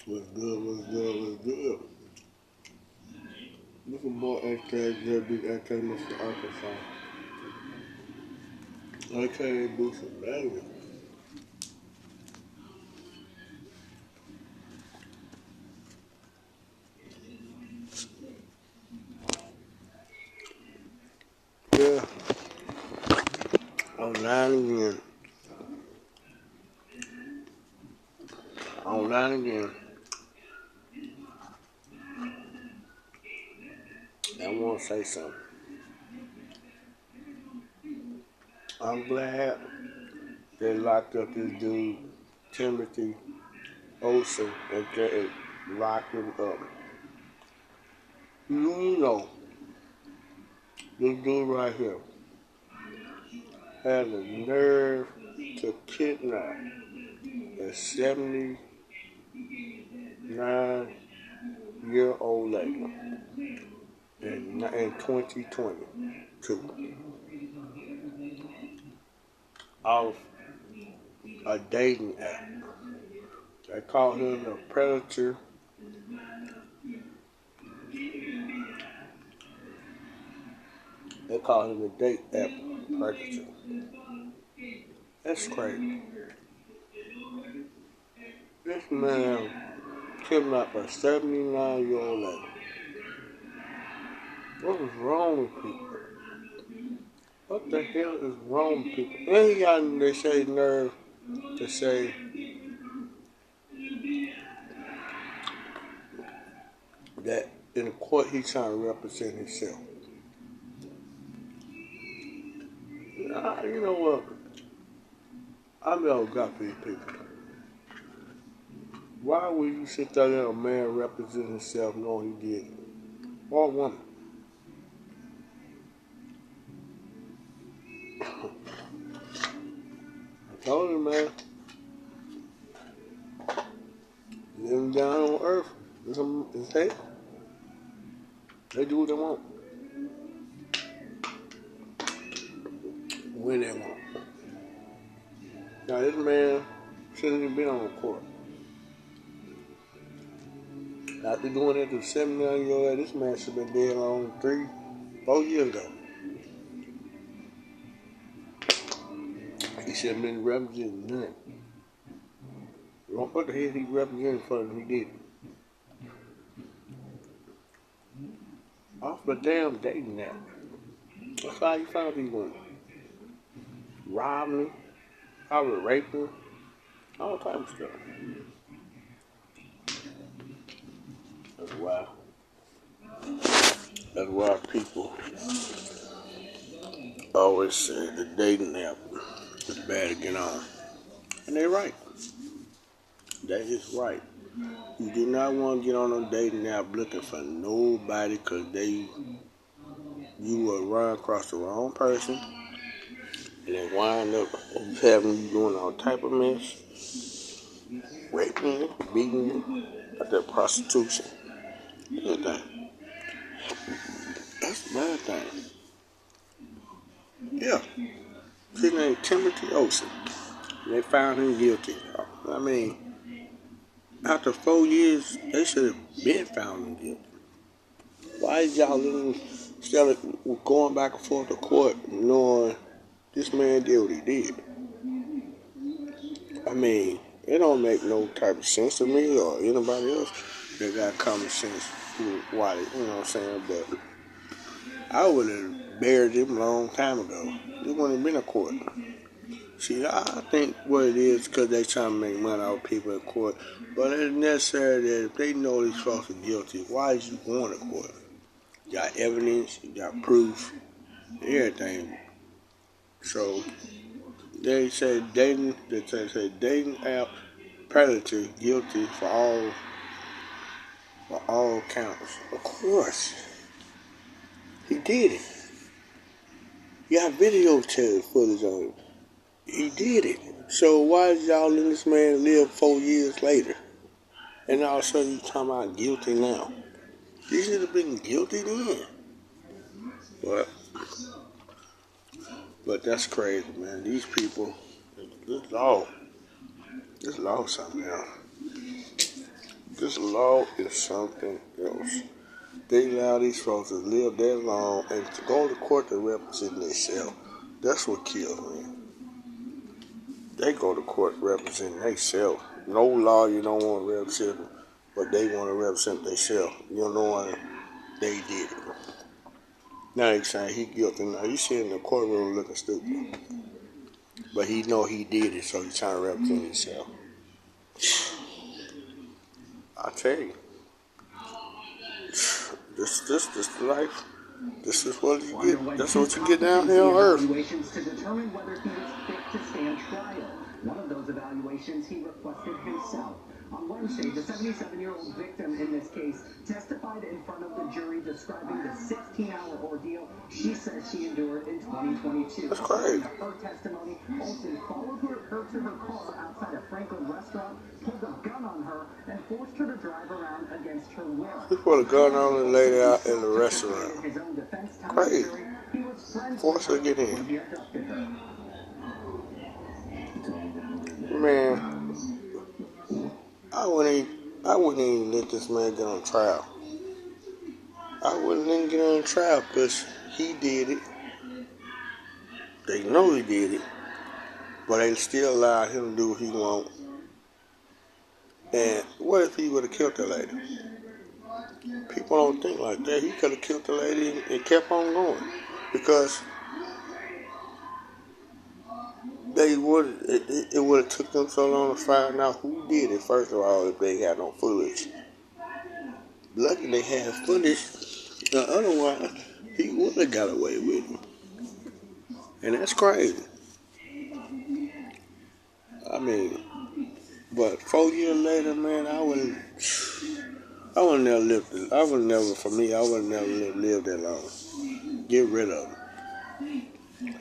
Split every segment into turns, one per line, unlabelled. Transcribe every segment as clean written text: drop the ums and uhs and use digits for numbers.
What's good, what's good, what's good? This is boy aka Big aka Mr. Arkansas. Aka Booster Banger. Yeah, online again. Online again. I want to say something. I'm glad they locked up this dude, Timothy Olson, and they locked him up. You know, this dude right here had the nerve to kidnap a 79-year-old lady in 2022 off a dating app. They call him a predator. They call him a date app predator. That's crazy. This man kidnapped a 79-year-old lady. What is wrong with people? What the hell is wrong with people? And he got, they say, nerve to say that in the court he's trying to represent himself. You know what? I'm never got for these people. Why would you sit there and let a man represent himself knowing he did it? Or a woman? I told you, man. Living down on earth. It's hate. They do what they want. When they want. Now, this man shouldn't even been on the court. After doing it to 79-year-old, this man should have been dead on 3-4 years ago. He should have been representing none. What the hell he represented for him? He did. Off the damn dating app. That's how you found these women. Robbing them, probably raping them, all type of stuff. That's why people always say the dating app is bad to get on. And they're right. That is right. You do not want to get on a dating app looking for nobody because you will run across the wrong person and then wind up having you doing all type of mess, raping you, beating you, like that prostitution, anything. That's a bad thing. Yeah. His name Timothy Olson. They found him guilty. I mean, after 4 years, they should have been found him guilty. Why is y'all instead of going back and forth to court knowing this man did what he did? I mean, it don't make no type of sense to me or anybody else that got common sense. Why, you know what I'm saying? But I would have buried him a long time ago. There wouldn't have been a court. See, I think what it is because they trying to make money out of people in court. But it's necessary that if they know these folks are guilty, why is you going to court? You got evidence, you got proof, everything. So they say dating app predator guilty for all counts. Of course, he did it. You got video footage on it. He did it. So why is y'all letting this man live 4 years later? And all of a sudden you talking about guilty now. He should have been guilty then. But that's crazy, man. These people, this law something else. This law is something else. They allow these folks to live that long and to go to court to represent themselves. That's what kills me. They go to court representing themselves. No lawyer don't want to represent them, but they want to represent themselves. You know what? They did it. Now they saying he guilty. Now you sitting in the courtroom looking stupid, but he know he did it, so he's trying to represent himself. I tell you, this life. This is what you get. That's what you get down here on earth.
Evaluations to determine whether he was fit to stand trial. One of those evaluations he requested himself. On Wednesday, the 77-year-old victim in this case testified in front of the jury describing the 16-hour ordeal she says she endured in 2022.
That's crazy.
In her testimony, Olson followed her to her car outside a Franklin restaurant, pulled a gun on her, and forced her to drive around against her will.
He put a gun on the lady out in the restaurant. Crazy. Force her to get in. Man, I wouldn't even let this man get on trial. I wouldn't let him get on trial because he did it. They know he did it, but they still allowed him to do what he wants. And what if he would have killed the lady? People don't think like that. He could have killed the lady and kept on going because it would have took them so long to find out who did it. First of all, if they had no footage. Lucky they had footage. Otherwise, he would have got away with it. And that's crazy. I mean, but 4 years later, man, I would never live that long. Get rid of him.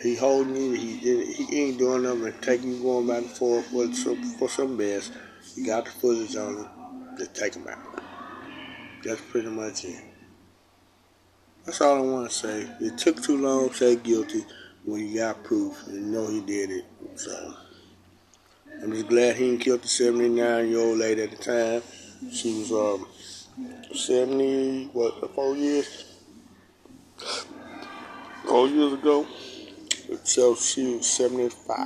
He holding you, he ain't doing nothing, taking you going back and forth for some best. You got the footage on him, just take him out. That's pretty much it. That's all I want to say. It took too long to say guilty when you got proof and you know he did it. So I'm just glad he didn't kill the 79-year-old lady at the time. She was 70, 4 years? 4 years ago. So she was 75.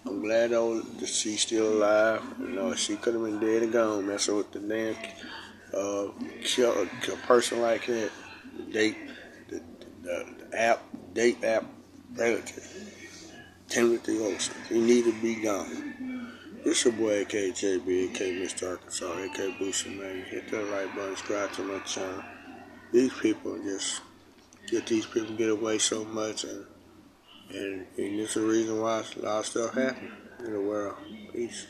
I'm glad though that she's still alive. You know, she could have been dead and gone messing with the damn kill a person like that. Date app relative. Timothy Olson. He need to be gone. It's your boy AKJB, AK Mr. Arkansas, AK Booster, man. Hit that like button, subscribe to my channel. These people get away so much, and it's the reason why a lot of stuff happens in the world. Peace.